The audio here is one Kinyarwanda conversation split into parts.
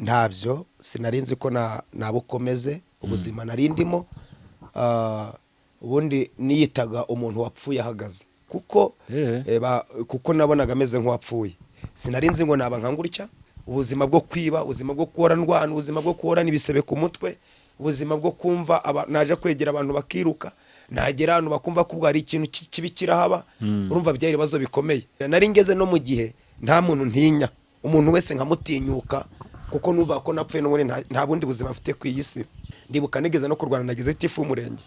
ntabyo sinarinzi ko nabukomeze ubuzima narindimo ubundi niyitaga umuntu wapfuye ahagaze kuko nabonaga ameze nk'uwapfuye sinarinzi ngo naba nkangurya ubuzima bwo kwiba ubuzima bwo kuhora ndwana ubuzima bwo kuhora n'ibisebe ku mutwe ubuzima bwo kumva naje kwegera abantu bakiruka nagera abantu bakumva ko bwari ikintu kibi kirahaba urumva byari ibibazo bikomeye nari ngeze no mu gihe nta muntu ntinya umuntu wese nkamutinyuka kuko numva ko napfuye n'ubundi nta bundi buzima afite ku iyi si ndibuka nigeze no kurwana nagize itifu umurenge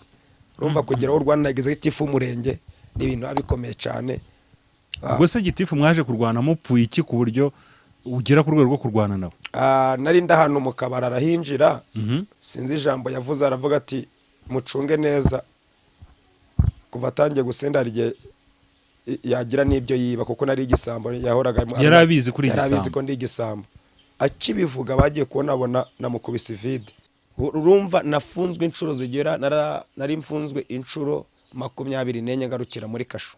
urumva kugeraho urwana nagize itifu umurenge ni ibintu bikomeye cyane ubwo se gitifu mwaje kurwana mupfuye iki ku buryo ugera ku rwego rwo kurwana nawe nari ndahano mu kabara arahinjira sinzi ijambo yavuze aravuga ati mucunge neza kuva atangiye gusenda rye yagira n'ibyo yiba kuko nari igisambo yahoraga yarabizi kuri igisambo yarabizi ko ndi igisambo akibivuga bagiye kubona namukubise vide urumva nafunzwe inshuro zigera nari mfunzwe inshuro 24 ngarukira muri kasho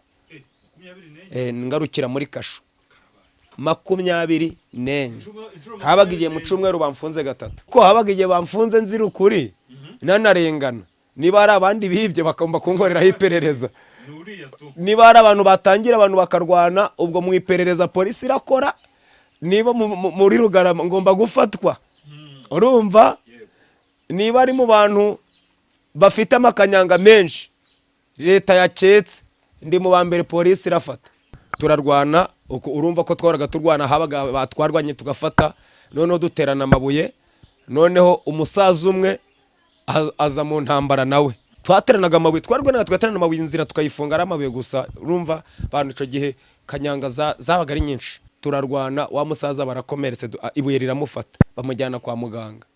ngarukira muri kasho 24 habagiye mu cumweru bamfunze gatatu ko habagiye bamfunze nzira ukuri nanarengana niba ari abandi bibye bakomba kunkorera hiperereza niba ari abantu batangira abantu bakarwana ubwo mu iperereza polisi irakora niba muri Rugarama ngomba gufatwa urumva niba ari mu bantu bafite amakanyanga menshi leta yaketse ndi mu bambere polisi irafata turarwana urumva ko twahoraga turwana habaga batwarwanye tugafata noneho duterana amabuye noneho umusaza umwe aza mu ntambara nawe twateranaga amabuye twarwanaga tugaterana amabuye inzira tukayifunga ari amabuye gusa urumva bantu ico gihe kanyanga zabaga ari nyinshi turarwana wa musaza barakomeretse ibuye riramufata bamujyana kwa muganga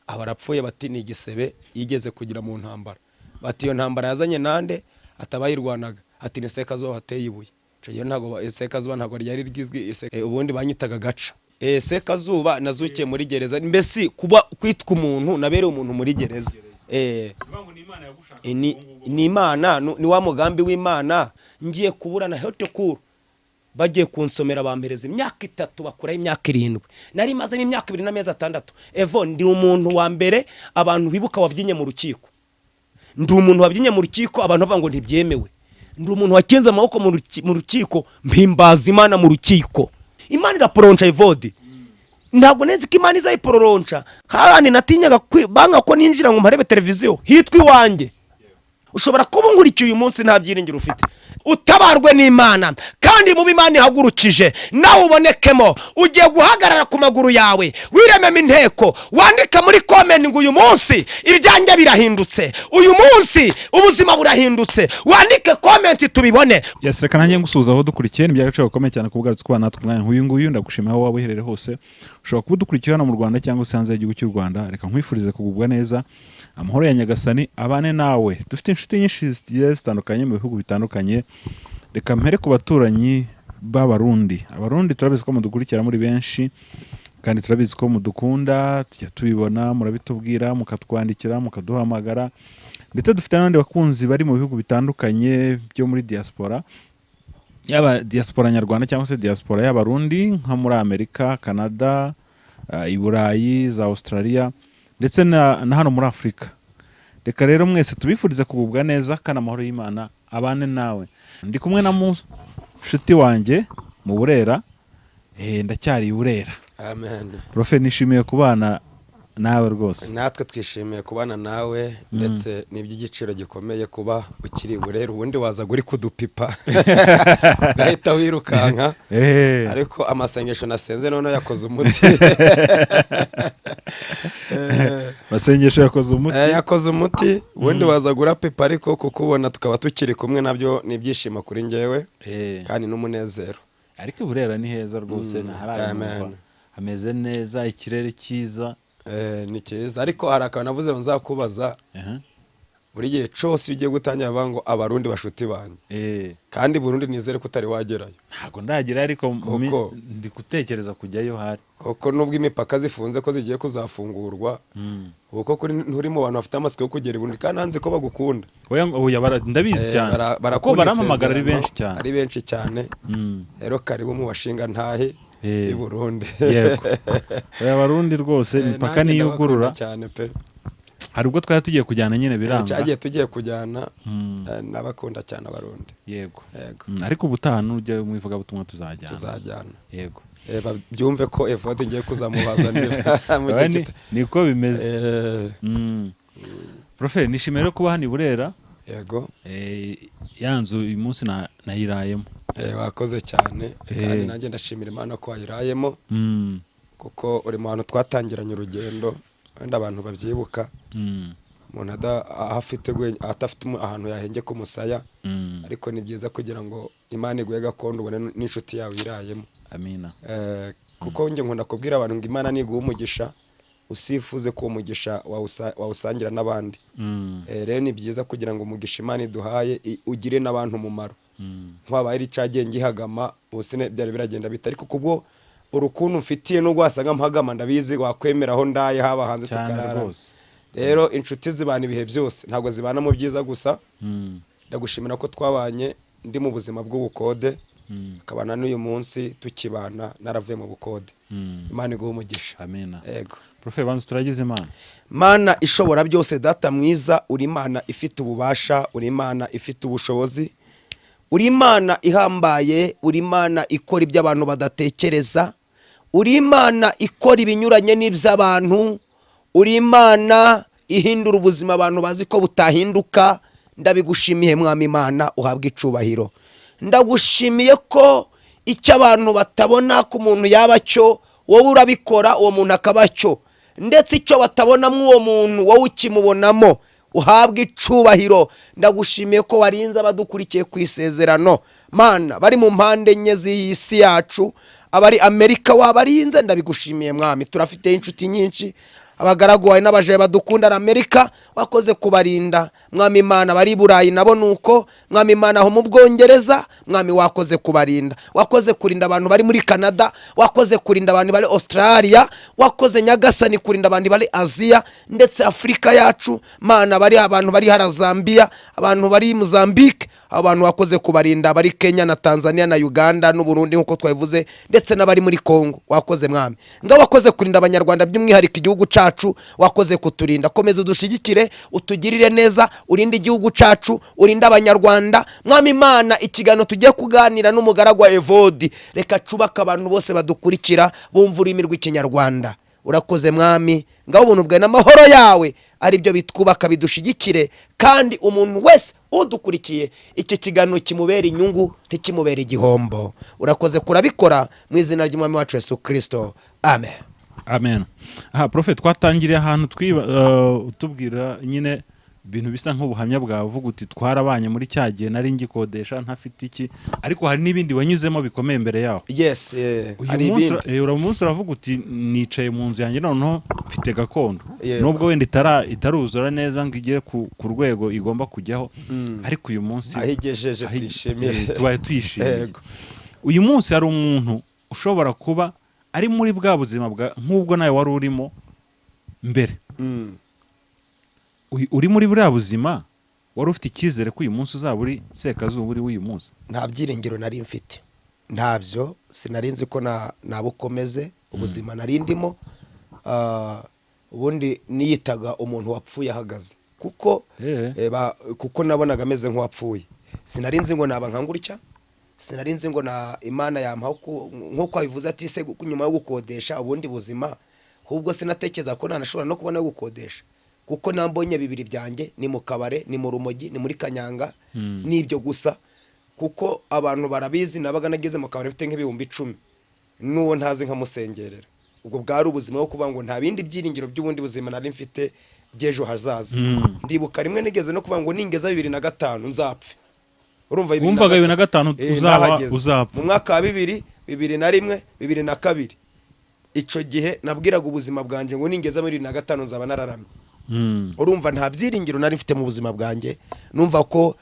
abarapfuye bati ni igisebe yigeze kugira mu ntambara bati iyo ntambara yazanye nande atabayirwanaga ati ni Sekazuba hateye ibuye ico gihe ntago Sekazuba ntago ryari rigizwe ubundi banyitaga gaca Sekazuba nazukiye muri gereza mbese kuba kwitwa umuntu nabereye umuntu muri gereza ni Imana ni wa mugambi w'Imana ngiye kuburana hetekuru bagiye kunsomera bampereza imyaka 3 bakuraho imyaka 7 nari maze imyaka 2 n'amezi 6 evo ndi umuntu wa mbere abantu bibuka wabyinye mu rukiko ndi umuntu wabyinye mu rukiko abantu bavuga ngo ntibyemewe ndi umuntu wakenze amaboko mu rukiko mpimbaza Imana mu rukiko Imana iraporonca Evode ntabwo nezi ko Imana izayiporonca kandi natinyaga banga ko ninjira ngo mparebe televiziyo hitwa iwanjye ushobora kuba ngurikiye uyu munsi nta byiringiro ufite utabarwe n'Imana kandi mu Imana ihagurukije nawe ubonekemo ugiye guhagarara ku maguru yawe wirememo inteko wandika muri comment ngo uyu munsi ibyanjye birahindutse uyu munsi ubuzima burahindutse wandike comment tubibone yasireka nanjye ngusuza aho dukurikiye n'ibyagace bakomeye cyane kubugarutse kubana natwe mwanya nk'uyu nguyu ndagushimira aho waba uherereye hose ushobora kuba dukurikiye hano mu Rwanda cyangwa se hanze y'igihugu cy'u Rwanda reka nkwifurize kugubwa neza amahoro ya Nyagasani abane nawe dufite inshuti nyinshi zitandukanye mu bihugu bitandukanye reka mpere ku baturanyi b'abarundi abarundi turabizi ko mudukurikira muri benshi kandi turabizi ko mudukunda tujya tubibona murabitubwira mukatwandikira mukaduhamagara ndetse dufite n'abandi bakunzi bari mu bihugu bitandukanye byo muri diaspora yaba diaspora nyarwanda cyangwa se diaspora y'abarundi nka muri Amerika Canada i Burayi za Australia ndetse na hano muri Afrika reka rero mwese tubifurize kugubwa neza kana amahoro y'Imana abane nawe ndi kumwe na mushuti wanjye mu Burera ndacyari Burera amen profe nishimiye kubana nawe rwose natwe twishimiye kubana nawe ndetse n'iby'igiciro gikomeye kuba ukiri Burera ubundi waza guri kudupipa gahita wirukanka ariko amasengesho nasenze none yakoze umuti masengesho yakoze umuti ubundi waza gura pipa ariko kukubona tukaba tukiri kumwe nabyo nibyishima kuri ngewe kandi n'umunezero ariko Burera ni heza rwose naharaye ameze neza ikirere cyiza ni cyiza ariko hari akantu navuze ngo nzakubaza buri gihe cyose ugiye gutangira bango abarundi bashuti banje kandi Burundi nizere ko utari wagerayo ntago ndagira ariko ndi gutekereza kujyayo hari kuko nubwo imipaka zifunze ko zigiye kuzafungurwa kuko kuri nturi mu bantu bafite amasiko yo kugera Burundi kandi hanze ko bagukunda oya ndabizi cyane ko baramamagara ari benshi cyane rero karibu mu bashinga ntahe i Burundi. Yego abarundi rwose imipaka niyugurura cyane pe. hari ubwo twari tugiye kujyana nyine biranga cyagiye tugiye kujyana n'abakunda cyane abarundi. Yego ariko ubutaha n'ujya mu ivugabutumwa tuzajyana. Yego byumve ko Evode ngiye kuzamubazanira mu gihe niko bimeze. Profe nishimira kuba hano i Burera. Yego yanzu uyu munsi nayirayemo. Wakoze cyane kandi nanjye ndashimira Imana ko wayirayemo kuko uri mu bantu twatangiranye urugendo kandi abantu babyibuka. Umuntu afite ahantu yahenge ku musaya ariko ni byiza kugira ngo Imana iguhe gakondo ubone n'inshuti yawe irayemo. Amina. Kuko njye nkunda kubwira abantu ngo Imana niguha umugisha usifuze ko umugisha wawusangira n'abandi. Rero ni byiza kugira ngo umugisha Imana iduhaye ugire n'abantu umumaro. Nk'abaye ari cyagiye ngihagama bose byari biragenda bita ariko kubwo urukundo mfitiye no gwasaga mpagama ndabizi wakwemeraho ndaye haba hanze tukarara. Rero inshuti zibana ibihe byose ntabwo zibana mu byiza gusa. Ndagushimira ko twabanye ndi mu buzima bw'ubukode kabana n'uyu munsi tukibana naravuye mu bukode. Imana iguhe umugisha. Amina. Yego Profe banzu turagize Imana. Mana ishobora byose data mwiza uri Imana ifite ububasha uri Imana ifite ubushobozi uri Imana ihambaye uri Imana ikora ibyo abantu badatekereza uri Imana ikora ibinyuranye n'iby'abantu uri Imana ihindura ubuzima abantu bazi ko butahinduka. Ndabigushimiye mwami Imana uhabwe icubahiro. Ndagushimiye ko icyo abantu batabona ko umuntu yaba cyo wowe urabikora uwo muntu akaba cyo ndetse icyo batabona uwo muntu wowe ukimubonamo uhabwe icubahiro. Ndagushimiye ko warinze abadukurikiye ku isezerano Mana bari mu mpande enye z'isi yacu abari Amerika wabarinze. Ndabigushimiye mwami turafite inshuti nyinshi abagaragu wawe n'abaje badukunda Amerika wakoze kubarinda mwami Imana bari Burayi nabo nuko mwami Imana aho mu Bwongereza mwami wakoze kubarinda wakoze kurinda abantu bari muri Canada wakoze kurinda abantu bari Australia wakoze nyagasani kurinda abantu bari Asia ndetse Afrika yacu Mana bari abantu bari hara Zambia abantu bari Mozambique abantu wakoze kubarinda bari Kenya na Tanzania na Uganda n'u Burundi nkuko twabivuze ndetse n'abari muri Kongo wakoze mwami ngaho wakoze kurinda abanyarwanda by'umwihariko igihugu cacu wakoze kuturinda komeza udushigikire utugirire neza urinde igihugu cacu urinde abanyarwanda mwami Imana ikigano tugiye kuganira n'umugaragu wa Evode reka cubaka abantu bose badukurikira bumva ururimi rw'ikinyarwanda urakoze mwami ngaho ubuntu bwawe n'amahoro yawe ari byo bitwubaka bidushigikire kandi umuntu wese udukurikiye iki kigano kimubera inyungu ntikimubera igihombo urakoze kurabikora mu izina ry'umwami wacu Yesu Kristo amen. Amen. Aha Profe twatangiriye ahantu utubwira nyine ibintu bisa nk'ubuhamya bwawe uvuga uti twarabanye muri cyagiye nari ngikodesha ntafite iki ariko hari n'ibindi wanyuzemo bikomeye imbere yaho. Yes ari ibindi umunsi uravuga uti nicaye mu nzu yanjye noneho mfite gakondo nubwo wenda itaruzura neza ngo igere ku rwego igomba kujyaho ariko uyu munsi ahigejeje tishimiye tubaye tuyishimiye. Uyu munsi hari umuntu ushobora kuba ari muri bwa buzima nk'ubwo nawe wari urimo mbere uri muri buriya buzima wari ufite icyizere ko uyu munsi uzaba uri sekazuba uri w'uyu munsi. Nta byiringiro nari mfite ntabyo sinarinzi ko nabukomeze ubuzima nari ndimo ubundi niyitaga umuntu wapfuye ahagaze kuko nabonaga ameze nk'uwapfuye sinarinzi ngo naba nkangurya sinarinzi ngo na Imana yampaho nk'uko abivuze ati se nyuma yo gukodesha ubundi buzima ahubwo sinatekereza ko nanashobora no kubona yo gukodesha kuko nambonye bibiri byanjye ni mu kabare ni mu rumogi ni muri Kanyanga nibyo gusa kuko abantu barabizi nabaga nageze mu kabare mfite nk'ibihumbi 10 n'uwo ntazi nkamusengerera ubwo bwari ubuzima bwo kuvuga ngo nta bindi byiringiro by'ubundi buzima nari mfite byejo hazaza. Ndibuka rimwe nigeze no kuvuga ngo ningeza 2005 nzapfe urumva 2005 uzapfa mu mwaka wa 2001 2002 ico gihe nabwiraga ubuzima bwanje ngo ningeza 2005 nzaba nararamye. Urumva nta byiringiro nari mfite mu buzima bwanjye numva ko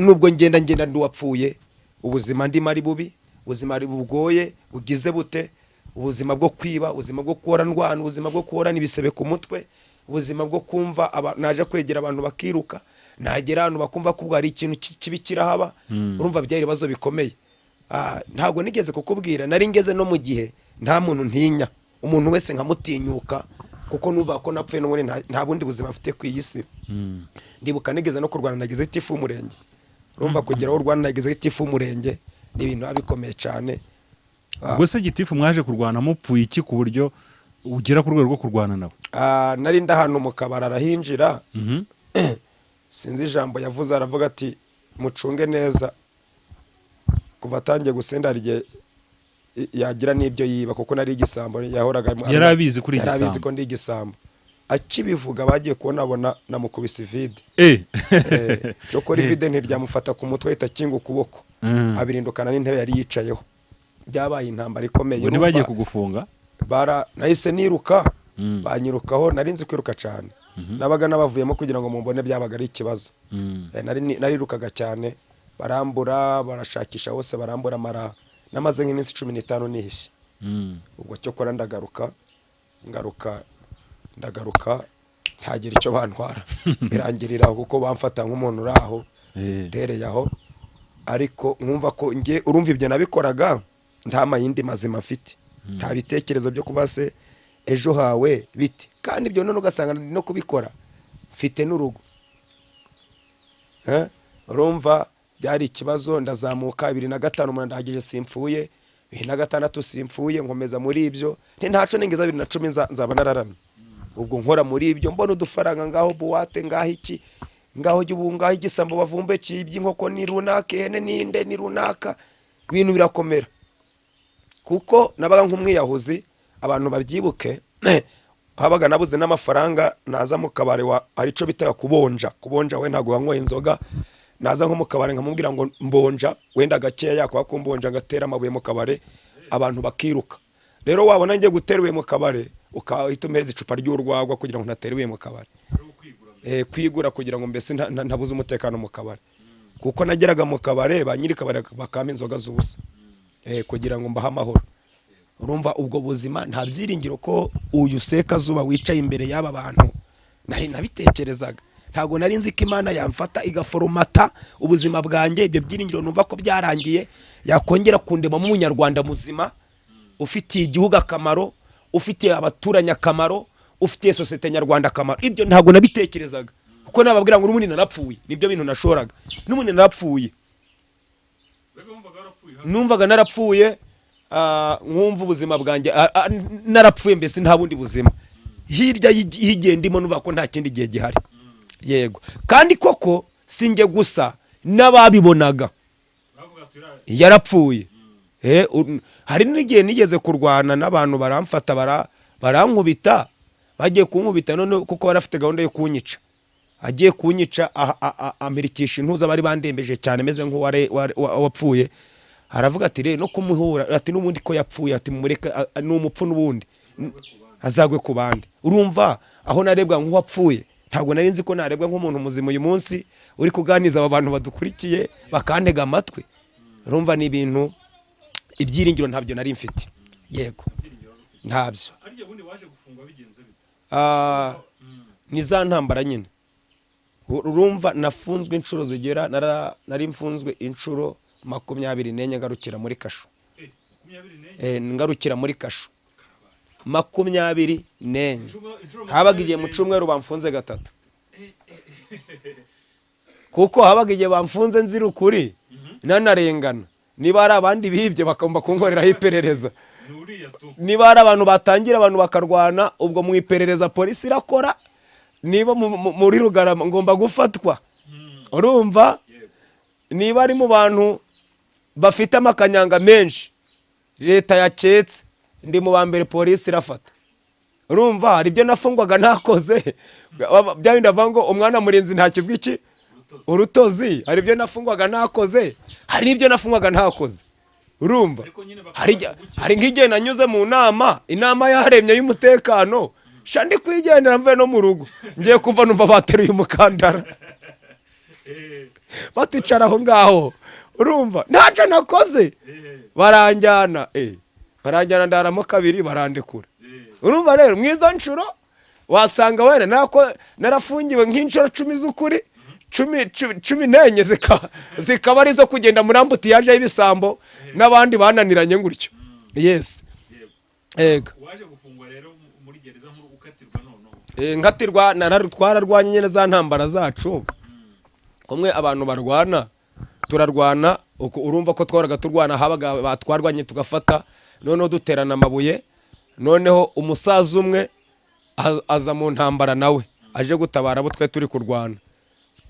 nubwo ngenda nduwapfuye ubuzima ndi mari bubi ubuzima ari bugoye bugize bute ubuzima bwo kwiba ubuzima bwo kuhora ndwana ubuzima bwo kuhora nibisebe ku mutwe ubuzima bwo kumva naje kwegera abantu bakiruka nagera abantu bakumva ko bwari ikintu kibi kirahaba urumva byari bazo bikomeye ntabwo nigeze kukubwira, nari ngeze no mu gihe nta muntu ntinya, umuntu wese nkamutinyuka kuko nuva ko napfuye n'ubundi nta bundi buzima mfite ku iyi si. Ndibuka nigeze no kurwana nagize itifu umurenge, urumva kugeraho urwana nagize itifu umurenge ni ibintu bikomeye cyane. ubwo se gitifu mwaje kurwana mupfuye iki ku buryo ugera ku rwego rwo kurwana nawe? Nari ndahano mu kabari arahinjira, sinzi ijambo yavuze, aravuga ati mucunge neza kuva atangiye gusenda rye yagira n'ibyo yiba, kuko nari igisambo yahoraga yari abizi kuri igisambo, yari abizi ko ndi igisambo. Akibivuga bagiye kubona abona namukubise vide, cyo vide ntiryamufata ku mutwe ahita akinga ukuboko, abirindukana n'intebe yari yicayeho. Byabaye intambara ikomeye. Ni bagiye kugufunga? Nahise niruka, banyirukaho, nari nzi kwiruka cyane, nabaga nabavuyemo kugira ngo mumbone, byabaga ari ikibazo. Narirukaga cyane, barambura barashakisha hose, barambura amara, namaze nk'iminsi 15 nihishye. Ubwo cyo kora ndagaruka ntagira icyo bantwara, birangirira kuko bamfata nk'umuntu uraho tereye aho. Ariko nkumva ko nge urumva ibyo nabikoraga nta mayindi mazima mfite, nta bitekerezo byo kuba se ejo hawe biti, kandi ibyo none ugasanga no kubikora mfite n'urugo. Urumva byari ikibazo. Ndazamuka 2005 umuntu ndagije simpfuye, 2006 simpfuye, nkomeza muri ibyo ntaco ningeza 2010 nzaba nararamye. Ubwo nkora muri ibyo, mbona udufaranga ngaho buwate ngaho iki ngaho y'ubungaho igisambo bavumbe cy'iby'inkoko ni runaka, ihene ninde ni runaka, ibintu birakomera. Kuko nabaga nk'umwiyahuzi, abantu babyibuke, habaga nabuze n'amafaranga, naza mu kabare arico bitaga kubonja we ntago wanyoye inzoga, naza nko mu kabare nkamubwira ngo mbonja, wenda gakeya kwa kumbonja ngatera amabuye mu kabare, abantu bakiruka. Rero wabona ngiye guterwe mu kabare, ukahita umereza icupa ry'urwagwa kugira ngo ntaterwe mu kabare, kwigura kugira ngo mbese ntabuze umutekano mu kabare, kuko nageraga mu kabare ba nyiri kabare bakama inzoga z'ubusa, kugira ngo mbaha amahoro. Urumva ubwo buzima nta byiringiro ko uyu seka zuba wicaye imbere y'aba bantu nari nabitekerezaga. Ntago nari nzi ko Imana yamfata igaforomata ubuzima bwanjye, ibyo byiringiro numva ko byarangiye, yakongera kundema mu munyarwanda muzima ufitiye igihugu akamaro, ufitiye abaturanyi akamaro, ufitiye sosiyete nyarwanda akamaro. Ibyo ntago nabitekerezaga, kuko nababwira ngo n'umuntu narapfuye, nibyo bintu nashoraga, n'umuntu narapfuye, numvaga narapfuye. Nkumva ubuzima bwanjye narapfuye, mbese nta bundi buzima hirya y'igihe ndimo, nuva ko nta kindi gihe gihari. Yego, kandi koko singe gusa n'ababibonaga yarapfuye. Hari n'igihe nigeze kurwana n'abantu baramfata barankubita, bagiye kunkubita none kuko barafite gahunda yo kunyica, agiye kunyica amerikisha intuza bari bandembeje cyane, meze nk'uwapfuye. Aravuga ati rero no kumuhura, ati n'ubundi ko yapfuye, ati mureke n'umupfu n'ubundi azagwe ku bandi. Urumva aho narebwa nk'uwapfuye, ntabwo nari nzi ko narebwa nk'umuntu muzima uyu munsi uri kuganiza aba bantu badukurikiye bakantega amatwi. Urumva ni ibintu, ibyiringiro ntabyo nari mfite. Yego, ntabyo. Ni za ntambara nyine. Urumva nafunzwe inshuro zigera, nari mfunzwe inshuro 24 ngarukira muri kasho. Ngarukira muri kasho 24, habaga igihe mu cyumweru bamfunze 3, kuko habaga igihe bamfunze nzira ukuri nanarengana. Niba ari abandi bibye bakomba kunkoreraho iperereza, niba ari abantu batangira abantu bakarwana, ubwo mu iperereza polisi irakora, niba muri Rugarama ngomba gufatwa. Urumva niba ari mu bantu bafite amakanyanga menshi leta yaketse, ndi mu bambere polisi irafata. Urumva hari ibyo nafungwaga ntakoze, byabindi avango umwana murinzi ntakizwe iki urutozi, hari ibyo nafungwaga ntakoze, hari ibyo nafungwaga ntakoze. Urumva hari nk'igihe nanyuze mu inama yaremye y'umutekano, shandi kwigendera mvuye no mu rugo, ngiye kuva numva bateruye umukandara baticara aho ngaho. Urumva ntaco nakoze, baranjyana ndaramo 2 barandekura. Urumva rero mwiza nshuro wasanga wene nako narafungiwe nk'inshuro 10 z'ukuri, cumi n'enye zikaba ari izo kugenda muri ambutiyaje y'ibisambo n'abandi bananiranye gutyo. Yes. Ego. Waje gufungwa rero muri gereza ukatirwa noneho. Ngatirwa twararwanye nyene za ntambara zacu. Kumwe abantu barwana turarwana urumva ko twahoraga turwana habaga batwarwanye tugafata noneho duterana amabuye noneho umusaza umwe aza mu ntambara nawe aje gutabara abo twe turi kurwana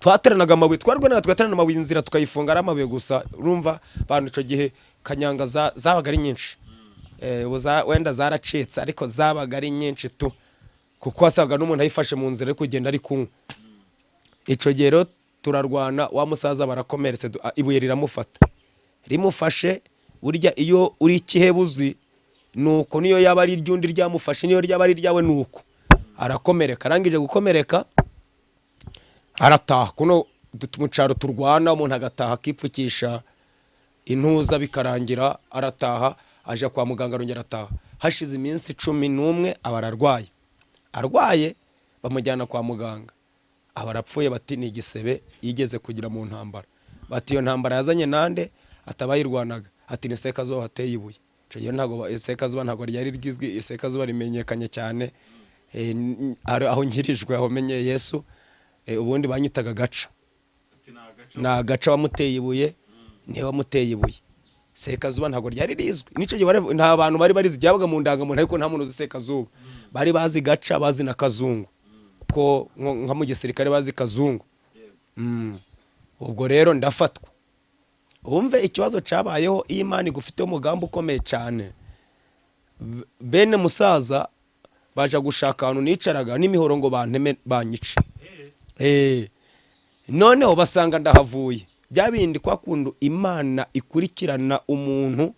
twateranaga amabuye twarwanaga tugaterana amabuye inzira tukayifunga ari amabuye gusa urumva bantu ico gihe kanyanga zabaga ari nyinshi wenda zaracitse ariko zabaga ari nyinshi tu kuko wasaga n'umuntu ayifashe mu nzira ari kugenda ari kumwe ico gihe rero turarwana wa musaza barakomeretse ibuye riramufata rimufashe burya iyo uri ikihebuzi nuko niyo yaba ari ryundi ryamufashe niyo ryaba ari ryawe nuko arakomereka arangije gukomereka arataha kuno tumucaro turwana umuntu agataha akipfukisha intuza bikarangira arataha aje kwa muganga rongera ataha hashize iminsi 11 abararwaye arwaye bamujyana kwa muganga abarapfuye bati ni igisebe yigeze kugira mu ntambara bati iyo ntambara yazanye nande atabayirwanaga ati ni Sekazuba hateye ibuye cyo ntago Sekazuba ntago ryari rigizwe Sekazuba rimenyekanye cyane aho ngirijwe aho menye Yesu ubundi banyitaga gaca na gaca wamuteye ibuye niwe wamuteye ibuye Sekazuba ntago ryari rizwe nico gihe nta bantu bari barizi byabaga mu ndangamuntu ariko nta muntu uzi Sekazuba bari bazi gaca bazi na kazungu ko nka mu gisirikare bazi kazungu ubwo rero ndafatwa umve ikibazo cabayeho Imana igufite umugambo ukomeye cyane bene musaza baje gushaka ahantu nicaraga n'imihoro ngo banteme banyice noneho basanga ndahavuye byabindi kwa kundu Imana ikurikirana umuntu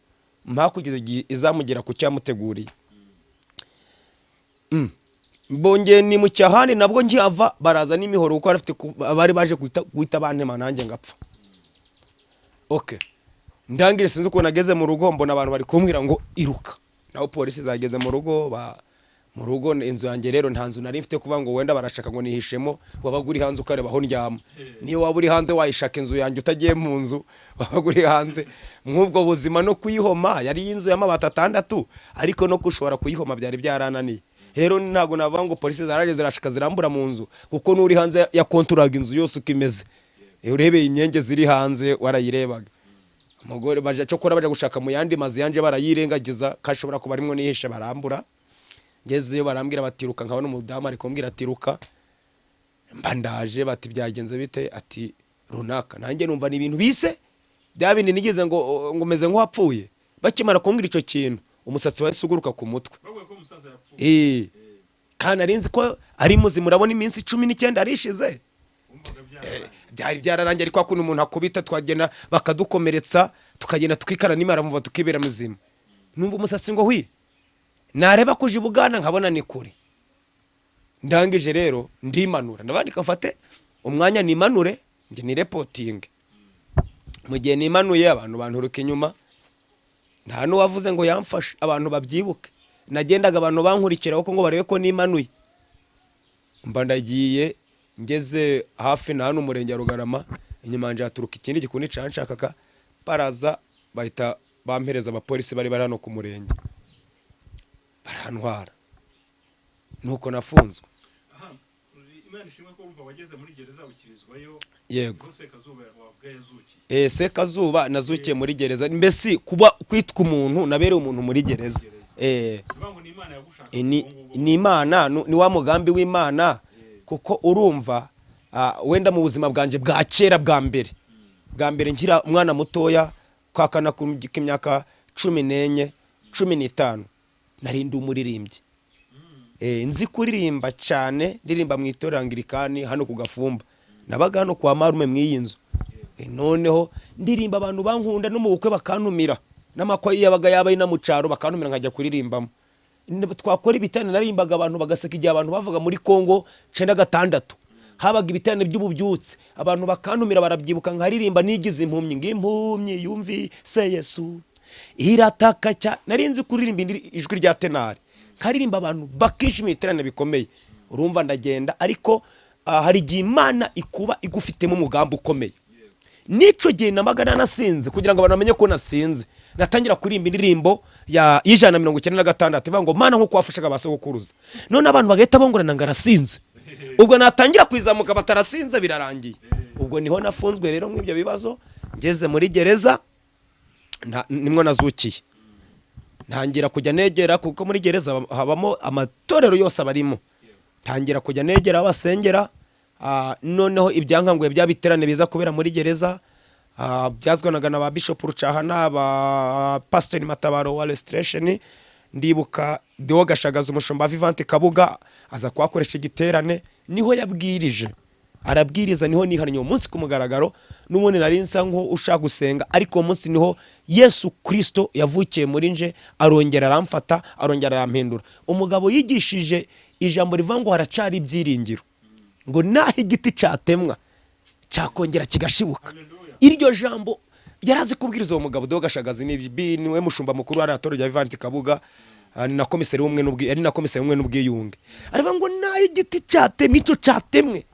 mpakugeze izamugera ku cyamuteguriye bongeye ni mu cyahani nabwo nkihava baraza n'imihoro kuko bari baje guhita bantema nanjye ngapfa okay ndangire sinzi uko nageze mu rugo mbona abantu bari kumbwira ngo iruka naho polisi zageze mu rugo mu rugo inzu yanjye rero nta nzu nari mfite kuvuga ngo wenda barashaka ngo nihishemo wabaga uri hanze ukareba aho ndyama niyo waba uri hanze wayishaka inzu yanjye utagiye mu nzu wabaga uri hanze nk'ubwo buzima no kuyihoma yari inzu y'amabati 6 ariko no kushobora kuyihoma byari byarananiye rero ntago navuga ngo polisi zaraje zirashaka zirambura mu nzu kuko nuri hanze ya konturaga inzu yose ukimeze urebeye imyenge ziri hanze warayirebaga umugore baje cyo kora baje gushaka mu yandi mazi yanje barayirengagiza kashobora kuba arimo nihishe barambura ngezeyo barambwira batiruka nkabona umudamu ari kumbwira atiruka mbandaje bati byagenze bite ati runaka nanjye numva ni ibintu bise byabindi nigeze ngo meze nk'uwapfuye bakimara kumbwira ico kintu umusatsi wasuguruka ku mutwe kana arinzi ko ari muzi murabona iminsi 19 arishize byari byararangiye ariko akuna umuntu akubita twagenda bakadukomeretsa tukagenda tukikara nimara muva tukibera muzima numva umusatsi ngo hwi nareba kuje Buganda nkabona ni kure ndangije rero ndimanura ndabandika mfate umwanya nimanure nje ni reporting mu gihe nimanuye abantu banturuka inyuma nta no wavuze ngo yamfashe abantu babyibuke nagendaga abantu bankurikira uko ngo barebe ko nimanuye mba ndagiye ngeze hafi na hano umurenge wa Rugarama inyuma nje aturuka ikindi gikuni canshakaka baraza bahita bampereza abapolisi bari hano ku murenge barantwara nuko nafunzwe Imana ishimwe ko umva wageze muri gereza ukirizwayo yego Sekazuba wavuga yazukiye Sekazuba nazukiye muri gereza mbese kuba kwitwa umuntu nabereye umuntu muri gereza ni Imana ni wa mugambi w'Imana kuko urumva wenda mu buzima bwanje bwa kera bwa mbere ngira umwana mutoya kwakana k'imyaka 14 15 narindi umuririmbyi nzi kuririmba cyane ndirimba mu itorero Anglikani hano ku Gafumba nabaga hano kwa marume mwiyinzu noneho ndirimba abantu bankunda no mu bukwe bakantumira n'amakwa yabaga yabaye na mucaro bakantumira nkajya kuririmbamo twakora ibitane narimbaga abantu bagaseka igihe abantu bavaga muri Kongo 96 habaga ibitane by'ububyutse abantu bakantumira barabyibuka nkaririmba nigize impumyi ng'impumyi yumvi se Yesu irataka cya narinzi kuririmba ijwi rya tenari nkaririmba abantu bakishimira iterane bikomeye urumva ndagenda ariko hari igihe Imana ikuba igufitemo umugambi ukomeye. Nico gihe namagana nasinze kugira ngo abantu bamenye ko nasinze, natangira kuririmba indirimbo ya 196 ivuga ngo Mana nkuko wafashaga abasogokuruza, none abantu bagahita bongorana ngarasinze. Ubwo natangira kwizamuka batarasinze birarangiye. Ubwo niho nafunzwe rero mw'ibyo bibazo, ngeze muri gereza nimwo nazukiye. Ntangira kujya negera kuko muri gereza habamo amatorero yose abarimo. Ntangira kujya negera abasengera, noneho ibyankanguye byabiterane biza kubera muri gereza, byazwanaga na ba Bishop Rucahana, ba Pastor Matabaro wa Restoration. Ndibuka Deo Gashagaza umushumba Vivante Kabuga aza kwakoresha igiterane, niho yabwirije, arabwiriza, niho nihannye umunsi ku mugaragaro. N'ubundi nari nsa nko ushaka gusenga, ariko umunsi niho Yesu Kristo yavukiye muri nje, arongera aramfata, arongera arampindura. Umugabo yigishije ijambo rivuga ngo haracari ibyiringiro, ngo naho igiti cyatemwa cyakongera kigashibuka. Iryo jambo yarazi kubwiriza uwo mugabo Deo Gashagaza, niwe mushumba mukuru wa Ratorero ya Vivante Kabuga, na komiseri w'umwe n'ubwiyunge. Aravuga ngo naho igiti cyatemwe, icyo cyatemwe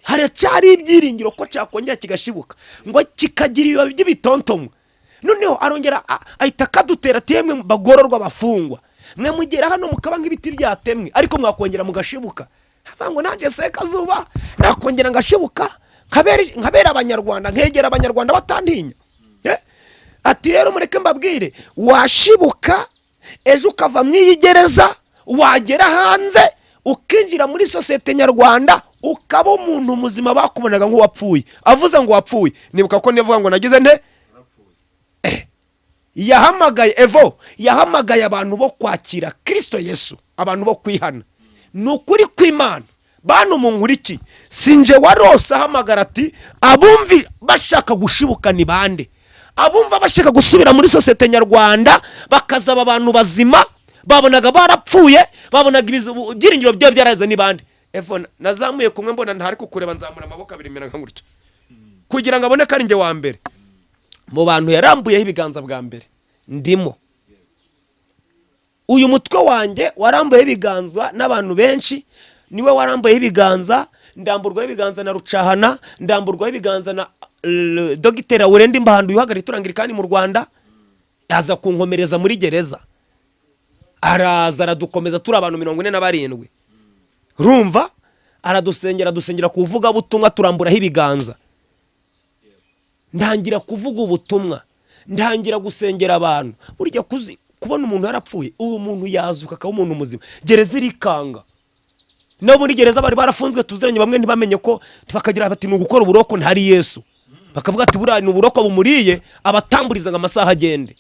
haracari ibyiringiro ko cyakongera kigashibuka, ngo kikagira ibibabi by'ibitontomwe. Noneho arongera ahita kadutera temwe bagororwa bafungwa, mwe mugera hano mukaba nk'ibiti byatemwe ariko mwakongera mugashibuka. Aravuga ngo nanje Sekazuba nakongera ngashibuka, nkabera abanyarwanda, nkegera abanyarwanda batantinya. Ati rero mureke mbabwire, washibuka ejo ukava mw'iyi gereza, wagera hanze ukinjira muri sosiyete nyarwanda, ukaba umuntu muzima bakubonaga nk'uwapfuye. Avuze ngo wapfuye, nibuka ko nivuga ngo nagize nte, yahamagaye yahamagaye abantu bo kwakira Kristo Yesu, abantu bo kwihana. Nukuri kw'Imana bantu munkuriki, sinje warose ahamagara ati abumvi bashaka gushibuka ni bande, abumva bashaka gusubira muri sosiyete nyarwanda bakazaba abantu bazima, babonaga barapfuye, babonaga ibyiringiro byo byaraze ni bande. Nazamuye kumwe mbona ntari kukureba, nzamura amaboko abiri mera nka gutyo kugira ngo abone ko ari nge wa mbere mu bantu yarambuyeho ibiganza bwa mbere. Ndimo uyu mutwe wanjye warambuyeho ibiganza n'abantu benshi, niwe warambuyeho ibiganza. Ndamburwaho ibiganza na Rucahana, ndamburwaho ibiganza na Dogiteri Awurendi Mbahandu yuhagarariye Itorangirikani mu Rwanda, yaza kunkomereza muri gereza. Araza aradukomeza turi abantu 47. Rumva aradusengera kuvuga butumwa, turamburaho ibiganza. Ndangira kuvuga ubutumwa, ndangira gusengera abantu. Burya kubona umuntu yarapfuye, uwo muntu yazuka akaba umuntu muzima. Gereza irikanga. No muri gereza bari barafunzwe tuziranye, bamwe ntibamenye ko bakagira bati n'ugukora uburoko ntari Yesu, bakavuga ati buriya ni uburoko bumuriye, abatamburiza ngo amasaha agende.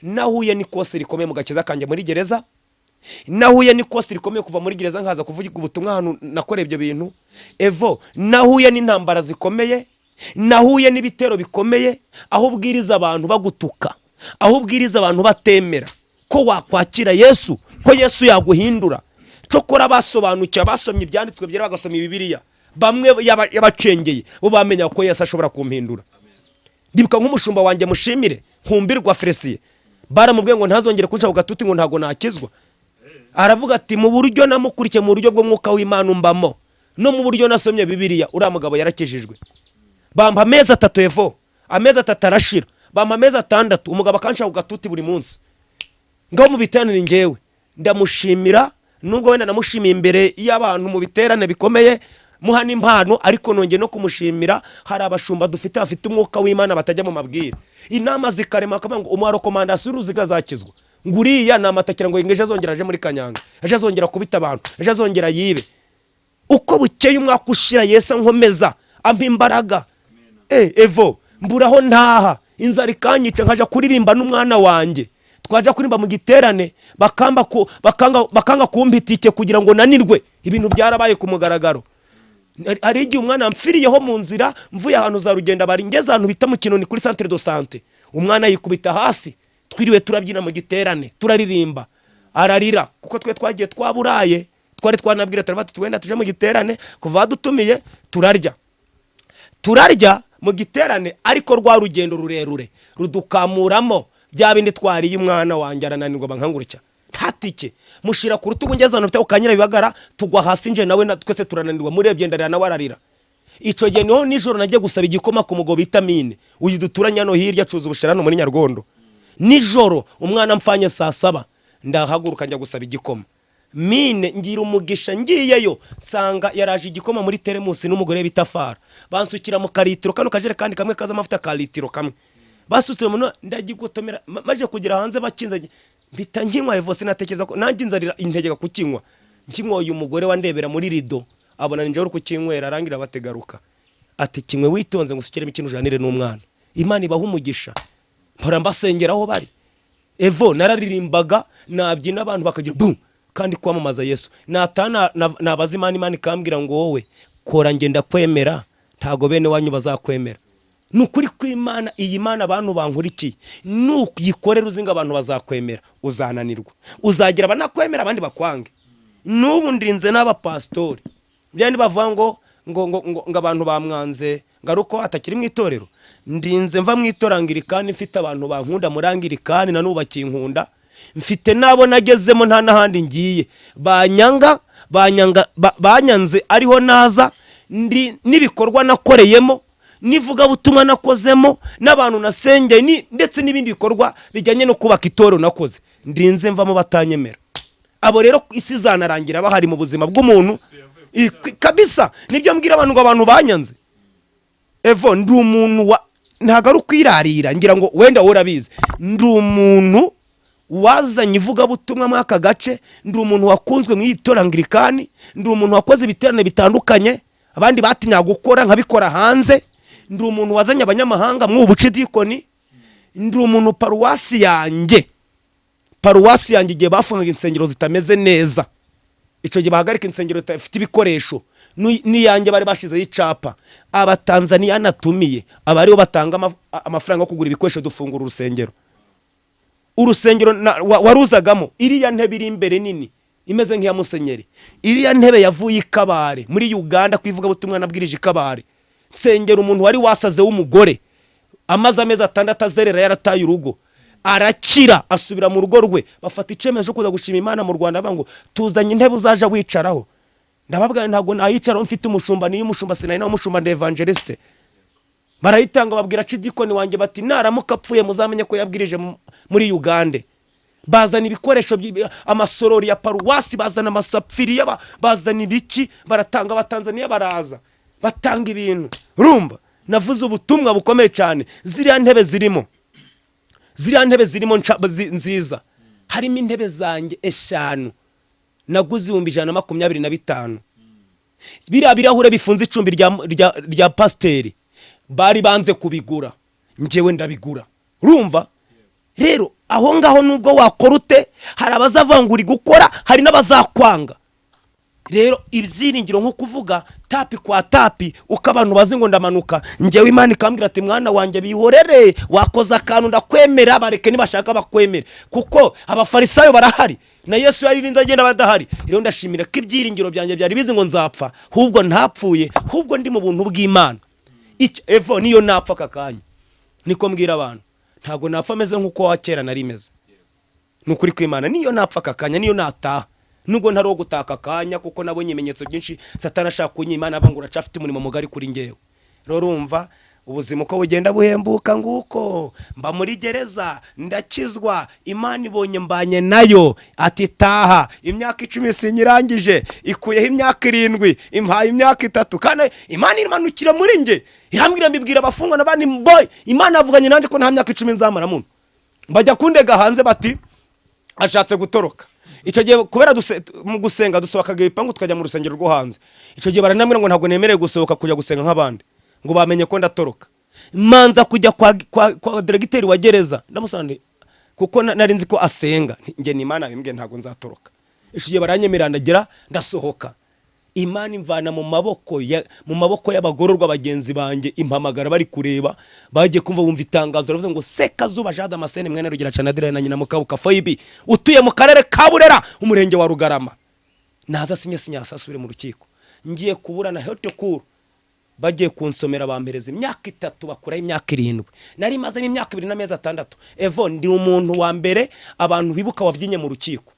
Nahuye n'ikosi rikomeye mu gakiza kanje muri gereza, nahuye n'ikosi rikomeye kuva muri gereza nkaza kuvuga ubutumwa hano nakoreye ibyo bintu. Nahuye n'intambara zikomeye, nahuye n'ibitero bikomeye, aho ubwiriza abantu bagutuka, aho ubwiriza abantu batemera ko wakwakira Yesu, ko Yesu yaguhindura. Cokora basobanukiye, basomye ibyanditswe byera, bagasoma Bibiliya, bamwe yabacengeye bo bamenya ko Yesu ashobora kumpindura. Ndibuka nk'umushumba wanjye Mushimire Nkumbirwa Fresiye, baramubwiye ngo ntazongere kunca ku gatuti ngo ntago nakizwa. Aravuga ati mu buryo namukurikiye, mu buryo bw'umwuka w'Imana umbamo, no mu buryo nasomye Bibiliya, uriya mugabo yarakijijwe. Bamba amezi 3 amezi 3 arashira, bamba amezi 6 umugabo akanca ku gatuti buri munsi. Ngaho mu biterane ngewe ndamushimira, nubwo wenda namushimiye imbere y'abantu mu biterane bikomeye muhana impano, ariko nongeye no kumushimira. Hari abashumba dufite bafite umwuka w'Imana batajya mu mabwire, inama zikarema akavuga ngo umwaro komandasiyo uruziga zakizwa, nguriya namatakira ngo ingeje azongera aje muri Kanyanga, aje azongera kubita abantu, aje azongera yibe. Uko bukeye umwaka ushira, Yesu nkomeza ampa imbaraga. Mburaho ntaha, inzara ikanyica, nkaja kuririmba n'umwana wanjye, twaja kurimba mu giterane, bakanga kumpitike kugira ngo nanirwe. Ibintu byarabaye ku mugaragaro. Ari igihe umwana amfiriyeho mu nzira, mvuye ahantu za Rugenda, bari ngeze ahantu bita mu Kinoni kuri Centre de Santé, umwana yikubita hasi, twiriwe turabyina mu giterane, turaririmba, ararira kuko twe twagiye twaburaye, twari twanabwira tarabati tuwenda tuje mu giterane, kuva dutumiye turarya mu giterane, ariko rwa rugendo rurerure rudukamuramo bya bindi twariye. Umwana wanjye arananirwa bankangurika, nta tike mushira ku rutugu ngeze ahantu ukanyira bibagara tugwa hasi nje nawe twese turananirwa murebye ndarira nawe ararira. Ico gihe niho nijoro nagiye gusaba igikoma ku mugabo bita Mine uyu duturanye hano hirya acuza ubushirano muri Nyargondo. Nijoro umwana mfanye saa 7 ndahaguruka njya gusaba igikoma. Mine ngira umugisha ngiyeyo nsanga yaraje igikoma muri teremusi n'umugore bita Fara bansukira mu karitiro kano kajere kandi kamwe kaza amavuta ka litiro kamwe basutse mu ndagigutomera maje kugira hanze bakinze bita nkinywa evose natekereza ko nanjye nzarira integeka kukinywa nkinywa uyu mugore wandebera muri rido abona ninje uri kukinywera arangira bategaruka ati kimwe witonze ngusukire ikintu janire n'umwana Imana ibaha umugisha mpora mbasengeraho bari Evo nararirimbaga nabyina abantu bakagira boom kandi kwamamaza Yesu natana nabaza Imana ikambwira ngo wowe kora ngenda kwemera ntago bene wanyu bazakwemera nukuri kw'Imana iyi Mana abantu bankurikiye nuyikorera uzinga abantu bazakwemera uzananirwa uzagira abanakwemera abandi bakwange nubu ndinze n'abapastori byandi bavuga ngo abantu bamwanze ngaruko atakiri mu itorero ndinze mva mu itorangirikani mfite abantu bankunda murangirikani na nubakiye inkunda mfite nabo nagezemo nta nahandi ngiye banyanze ariho naza nibikorwa nakoreyemo nivuga butumwa nakozemo n'abantu nasengeye ndetse n'ibindi bikorwa bijyanye no kubaka itorero nakoze ndinze mvamo batanyemera abo rero isi zanarangira bahari mu buzima bw'umuntu kabisa nibyo mbwira abantu ngo abantu banyanze Evo ndi umuntu ntago ari kwirarira ngira ngo wenda urabizi ndi umuntu wazanye ivuga butumwa mwaka gace ndi umuntu wakunzwe mu itorangirikani ndi umuntu wakoze ibiterane bitandukanye abandi batinya gukora nkabikora hanze ndi umuntu wazanye abanyamahanga mu bucidikoni ndi umuntu paruwasi yanjye igihe bafungaga insengero zitameze neza ico gihe bahagarika insengero zifite ibikoresho niyanjye bari bashizeho icapa abatanzania natumiye abariho batanga amafaranga yo kugura ibikoresho dufungura urusengero waruzagamo iriya ntebe iri imbere nini imeze nk'iya Musenyeri iriya ntebe yavuye Ikabare muri Uganda kwivuga butumwa nabwirije Ikabare sengero umuntu wari wasaze w'umugore amaze amezi 6 azerera yarataye urugo arakira asubira mu rugo rwe bafata icemezo kuza gushima Imana mu Rwanda bango tuzanye intebe uzaje wicaraho ndababwa ntago nayicaraho mfite umushumba niyo umushumba sinari na umushumba de evangeliste barayitanga babwira cidikoni wanje bati naramuka apfuye muzamenye ko yabwirije muri Uganda bazana ibikoresho amasorori ya paruwasi bazana amasapfiri bazana ibiki baratanga abatanzania baraza batanga ibintu rumva navuze ubutumwa bukomeye cyane ziriya ntebe zirimo nziza harimo intebe zanjye 5 naguze 125 biriya birahure bifunze icumbi rya pasteri bari banze kubigura njewe ndabigura urumva rero aho ngaho nubwo wakorute hari abazavangura gukora hari n'abazakwanga rero ibyiringiro nko kuvuga tapi kwa tapi ukabantu bazi ngo ndamanuka njewe Imana ikambwira ati mwana wanje bihorere wakoza akantu ndakwemera bareke nibashaka bakwemere kuko abafarisayo barahari na Yesu yaririnze agenda badahari rero ndashimira ko ibyiringiro byanjye byari bizi ngo nzapfa hubwo ntapfuye hubwo ndi mu buntu bw'Imana Evo niyo napfa kakanya niko mbwira abantu ntago napfa meze nkuko wakera nari meze nukuri kw'Imana niyo napfa kakanya niyo nataha nubwo ntaro gutaka kanya kuko nabonye imenyetso byinshi Satani ashaka kunyimana abangura cafite umurimo mugari kuri ngewe rero urumva ubuzima uko bugenda buhembuka nguko mba muri gereza ndakizwa Imana ibonye mbanye nayo ati taha imyaka 10 sinyirangije ikuyeho imyaka 7 impaye imyaka 3 kandi Imana imanukira muri nge irambwira mbibwira abafungwa nabandi boy Imana avuganye nanje ko nta myaka 10 nzamara mu bajya kundega hanze bati ashatse gutoroka icyo gihe kubera mu gusenga dusohokaga ipangu tukajya mu rusengero rwo hanze icyo gihe baranamira ngo ntago nemereye gusohoka kujya gusenga nk'abandi ngo bamenye ko ndatoroka manza kujya kwa diregiteri wa gereza ndamusande kuko nari nzi ko asenga nge ni Imana bimbwe ntago nzatoroka icyo gihe baranyemerera ndagira ndasohoka Imana imvana mu maboko y'abagororwa bagenzi banje impamagara bari kureba bagiye kumva bumva itangazo baravuze ngo Sekazuba Jada Masene mwene Rugira Canadira na nyina Mukabuka Foibi utuye mu karere ka Burera umurenge wa Rugarama naza sinya asasubire mu rukiko ngiye kuburana hote kuru bagiye kunsomera bampereza imyaka 3 bakura imyaka 7 nari maze imyaka 2 n'amezi 6 Evo ndi umuntu wa mbere abantu bibuka wabyinye mu rukiko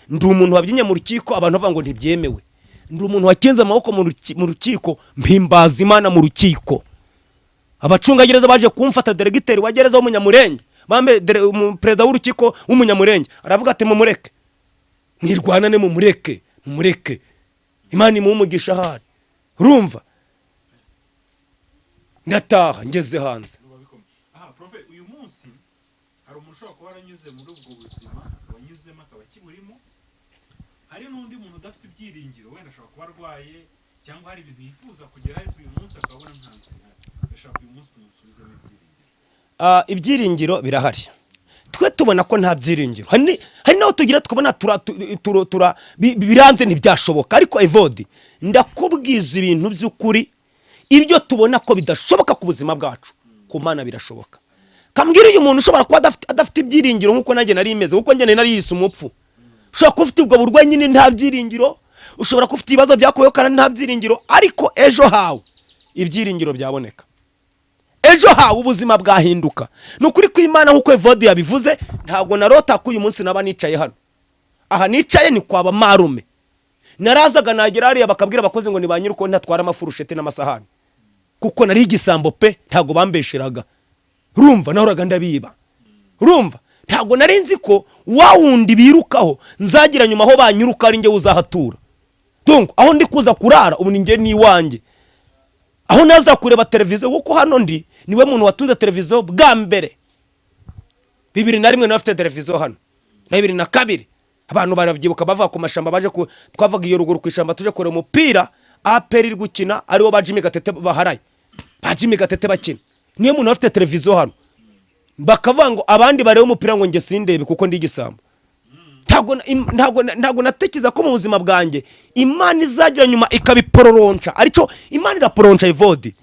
ndi umuntu wabyinye mu rukiko abantu bavuga ngo ntibyemewe, ndi umuntu wakenze amaboko mu rukiko mpimbaza Imana mu rukiko. Abacungagereza baje kumfata, deregiteri wa gereza w'umunyamurenge, perezida w'urukiko w'umunyamurenge aravuga ati mumureke, mwirwanane mumureke, Imana imumugisha ahari. Urumva ndataha ngeze hanze. Profe, uyu munsi hari umuntu ushobora kuba aranyuze muri ubwo buzima wanyuzemo akaba kiburimo, hari n'undi muntu udafite ibyiringiro, wenda ashobora kuba arwaye cyangwa hari ibintu yifuza kugera ariko uyu munsi akabona nta nzira, ashaka uyu munsi tumusubizemo ibyiringiro. Ibyiringiro birahari, twe tubona ko nta byiringiro, hari naho tugira tukabona biranze ntibyashoboka, ariko Evode ndakubwiza ibintu by'ukuri, ibyo tubona ko bidashoboka ku buzima bwacu ku Mana birashoboka. Kambwira uyu muntu ushobora kuba adafite ibyiringiro nkuko nanjye nari imeze, kuko njye nari yise umupfu. Ushobora kuba ufite ubwo burwayi nyine nta byiringiro, ushobora kuba ufite ibibazo byakubayeho kandi nta byiringiro, ariko ejo hawe ibyiringiro byaboneka, ejo hawe ubuzima bwahinduka. Nukuri ko Imana nkuko Evode yabivuze, ntabwo narota ko uyu munsi naba nicaye hano. Aha nicaye ni kwa bamarume, narazaga nagera hariya bakabwira abakozi ngo nibanyire uko ntatwara amafurushete n'amasahani, kuko nari igisambo pe, ntago bambesheraga. Urumva nahoraga ndabiba. Urumva ntago nari nzi ko wa wundi birukaho nzagira nyuma aho banyuruka ari nge uzahatura. Donc aho ndi kuza kurara ubu ninge ni wanjye, aho naza kureba televiziyo, kuko hano ndi niwe muntu watunze televiziyo bwa mbere. 2001 nafite televiziyo hano, na 2002 abantu barabyibuka bava ku mashamba baje twavaga iyo ruguru ku ishamba tuje kure umupira APR iri gukina, ariwo ba Jimmy Gatete baharaye, ba Jimmy Gatete bakina, niyo muntu afite televiziyo hano. Bakavuga ngo abandi bareba umupira ngo nge sindebe kuko ndi igisambo. Ntago natekiza ko mu buzima bwanjye Imana izagira nyuma ikabipororonsha, arico Imana iraporonsha Evode.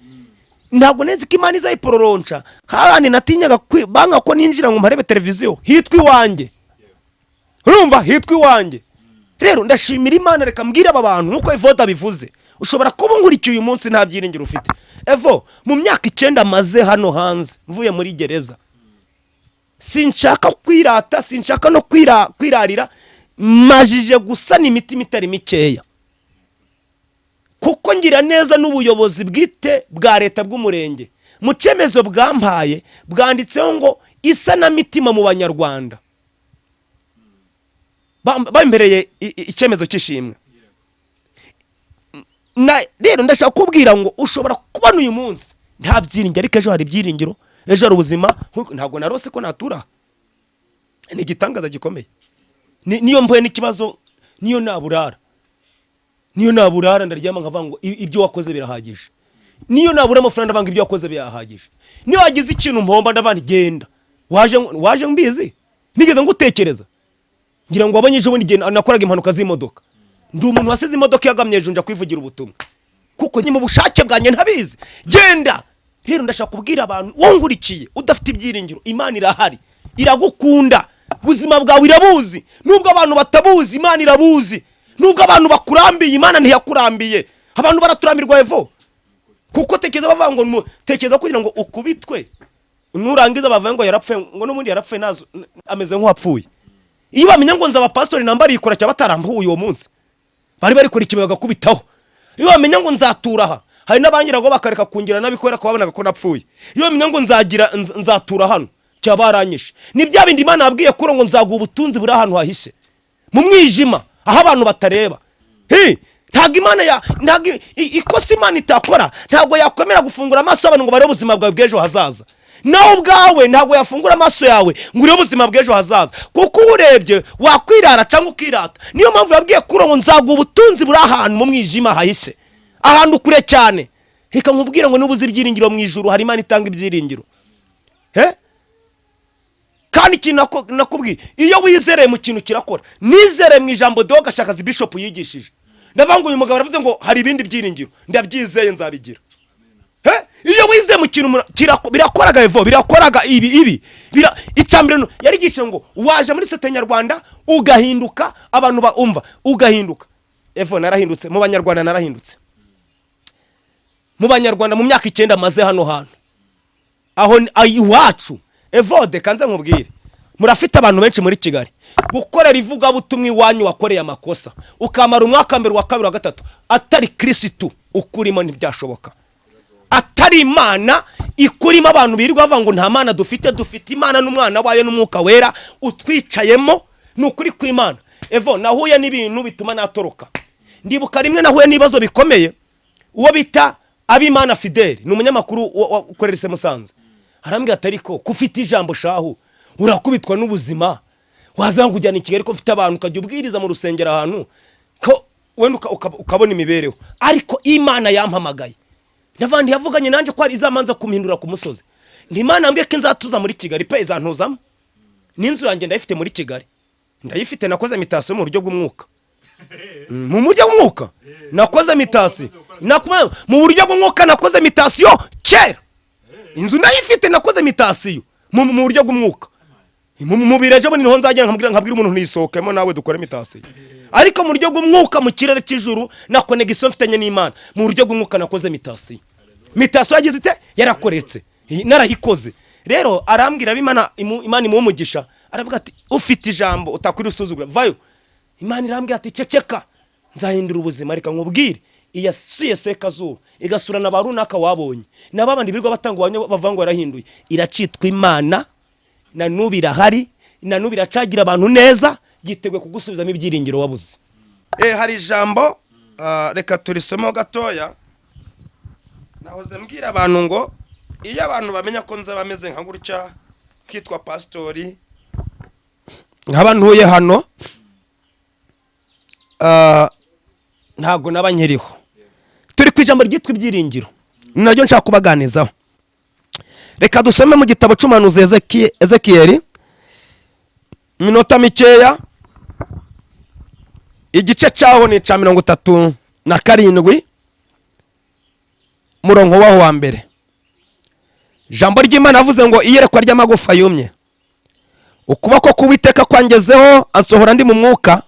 Ntago nezi ko Imana izayipororonsha, kandi natinyaga banga ko ninjira ngo mparebe televiziyo hitwa iwanjye. Urumva hitwa iwanjye. Rero ndashimira Imana, reka mbwira aba bantu nkuko Evode abivuze, ushobora kuba nkurikiye uyu munsi nta byiringiro ufite. Evo mu myaka 9 maze hano hanze mvuye muri gereza, sinshaka kwirata, sinshaka no kwirarira, majije gusana imitima itari mikeya, kuko ngira neza n'ubuyobozi bwite bwa leta bw'umurenge mu cyemezo bwampaye bwanditseho ngo isana mitima mu banyarwanda, bambereye icyemezo cy'ishimwe. Rero ndashaka kubwira ngo ushobora kubona uyu munsi nta byiringiro, ariko ejo hari ibyiringiro, ejo hari ubuzima. Ntabwo narose ko natura, ni igitangaza gikomeye. Niyo mpuye n'ikibazo, niyo naburara ndaryama nkavuga ngo ibyo wakoze birahagije, niyo nabura amafaranga ndavuga ibyo wakoze birahagije, niyo wagize ikintu mpomba ndavana genda, waje mbizi nigeze ngutekereza, ngira ngo abanye ejo bundi nakoraga impanuka z'imodoka, ndi umuntu wasize imodoka yagamye ejo nja kwivugira ubutumwa, kuko nyuma bushake bwanjye ntabizi genda. Rero ndashaka kubwira abantu wongurikiye udafite ibyiringiro, Imana irahari, iragukunda, ubuzima bwawe irabuzi, nubwo abantu batabuzi Imana irabuzi, nubwo abantu bakurambiye Imana ntiyakurambiye. Abantu baraturambirwa Evo, kuko tekeza bavuga ngo tekeza kugira ngo ukubitwe nurangiza bavuga ngo yarapfe, ngo n'ubundi yarapfe nazo ameze nk'uwapfuye. Iyo bamenya ngo nzaba pastor nambari ikora cya batarambuye uwo munsi bari kora ikibaga gakubitaho. Iyo bamenya ngo nzaturaha, hari n'abangira ngo bakareka kungira nabikorera ko babonaga ko napfuye. Iyo bamenya ngo nzatura hano cyabaranyishe, ni bya bindi Imana yabwiye kuro ngo nzaguha ubutunzi buri ahantu hahishe mu mwijima aho abantu batareba. Ntago Imana ntago ikosa Imana itakora, ntago yakwemera gufungura amaso abantu ngo bare ubuzima bwawe bw'ejo hazaza. Nawe ubwawe ntago yafungura amaso yawe ngo ure ubuzima bw'ejo hazaza, kuko urebye wakwirara cyangwa ukirata. Niyo mpamvu yabwiye kuro ngo nzaguha ubutunzi buri ahantu mu mwijima hahishe, ahantu kure cyane. Reka nkubwire ngo nubuze ibyiringiro mu ijuru hari Imana itanga ibyiringiro. Kandi ikintu nakubwiye, iyo wizereye mu kintu kirakora. Nizere mu ijambo Doga Shakazi Bishop yigishije, ndavuga ngo uyu mugabo aravuze ngo hari ibindi byiringiro, ndabyizeye nzabigira. Iyo wizeye mu kintu birakoraga Evo, birakoraga ibi icyambere yarigishije ngo waje muri sete nyarwanda ugahinduka, abantu baumva ugahinduka. Evo narahindutse, mu banyarwanda narahindutse, mu banyarwanda mu myaka 9 maze hano hantu aho iwacu. Evode kanze nkubwire, murafite abantu benshi muri Kigali gukorera ivugabutumwa iwanyu wakoreye amakosa ukamara umwaka mbere wa kabiri wa gatatu atari Kristo ukurimo ntibyashoboka, atari Imana ikurimo. Abantu birirwa bavuga ngo nta Mana dufite Imana n'umwana wayo n'umwuka wera utwicayemo, n'ukuri kw'Imana. Evo nahuye n'ibintu bituma natoroka. Ndibuka rimwe nahuye n'ibibazo bikomeye, uwo bita Abimana Fidel ni umunyamakuru ukorera ise Musanze, arambwira atari ko kufite ijambo shahu urakubitwa n'ubuzima wazanga kujyana Kigali ko ufite abantu ukajya ubwiriza mu rusengero ahantu ko wenda ukabona imibereho, ariko Imana yampamagaye n'abandi yavuganye nanje ko ari izamanza kumhindura ku musozi. Imana ambwiye ko nzatuza muri Kigali pe izantuzamo, n'inzu yanjye ndayifite muri Kigali, ndayifite. Nakoze imitation mu buryo bw'umwuka, mu buryo bw'umwuka nakoze imitation, mu buryo bw'umwuka nakoze imitation kera. Inzu ndayifite nakoze imitation mu buryo bw'umwuka. Mu bireje bo niho nzajya nkabwira umuntu ntisohokemo nawe dukora imitation, ariko mu buryo bw'umwuka mu kirere cy'ijuru na connection mfitanye n'Imana. Mu buryo bw'umwuka nakoze imitation yagize ite yarakoretse narayikoze. Rero arambwira Imana imumugisha, aravuga ati ufite ijambo utakwira usuzugura vayo. Imana irambwira ati ceceka nzahindura ubuzima, reka nkubwire iyasuye sekazuba igasurana barunaka wabonye nababandi birwa batangwa bavangwa yarahinduye, iracitwa Imana na nubira hari na nubira cagira abantu neza, gitegwe kugusubizamo ibyiringiro wabuze. Hari ijambo reka turisemo gatoya. Nahoze mbwira abantu ngo iyo abantu bamenya ko nza bameze nka gutya kitwa pastori nk'abantuye hano, ntago nabanyiriho. Turi ku ijambo ryitwa ibyiringiro, naryo nshaka kubaganizaho. Reka dusome mu gitabo cy'umuhanuzi Ezekiyeli minota mikeya, igice cyaho ni ca 37 murongo waho wa mbere. Jambo ry'Imana avuze ngo iyerekwa ry'amagufa yumye, ukuboko k'Uwiteka kwangezeho ansohora ndi mu mwuka,